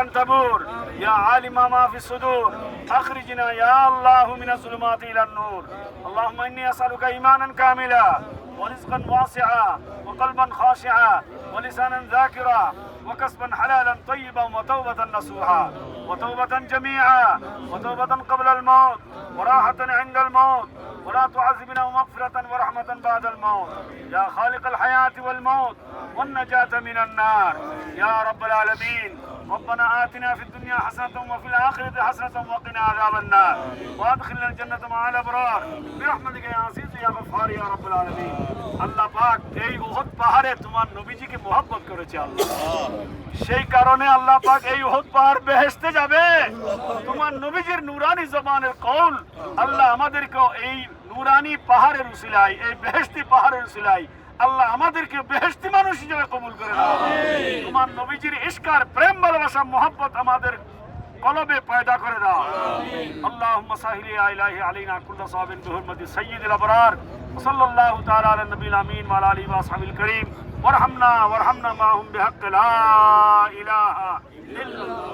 تبور يا عالم ما في الصدور أخرجنا يا الله من الظلمات إلى النور. اللهم إني أسألك إيمانا كاملا ورزقا واسعا وقلبا خاشعا ولسانا ذاكرا وكسبا حلالا طيبا وتوبة نصوحا وتوبة جميعا وتوبة قبل الموت وراحة عند الموت ولا تعذبنا ومغفرة ورحمة بعد الموت يا خالق الحياة والموت والنجاة من النار يا رب العالمين. ربنا آتنا في الدنيا حسنة وفي الآخرة حسنة وقنا عذاب النار وأدخلنا الجنة مع الأبرار برحمتك يا عزيز يا غفار يا رب العالمين. আল্লাহ পাক এই উহুদ পাহাড়ে তোমার নবীজিকে মহব্বত করেছে আল্লাহ, সেই কারণে আল্লাহ পাক এই উহুদ পাহাড় বেহেশতে যাবে। তোমার নবীজির নূরানি জবানের কওল আল্লাহ আমাদেরকে এই নূরানি পাহাড়ের উসিলায়, এই বেহেশতি পাহাড়ের উসিলায় আল্লাহ আমাদেরকে বেহেশতি মানুষ হিসেবে কবুল করে নাও। তোমার নবীজির ইশকার প্রেম ভালোবাসা মহব্বত আমাদের কলবে পয়দা করে দাও। আল্লাহুম্মা সাহিলি ইয়া ইলাহি আলাইনা কুল্লা সাবিন বিহুরমতি সাইয়্যিদিল আবরার সাল্লাল্লাহু তাআলা আলা নবিয়িল আমিন ওয়া আলা আলিহি ওয়া আসহাবিল কারীম ওয়ারহামনা মাহুম বিহাক্কি লা ইলাহা ইল্লাল্লাহ।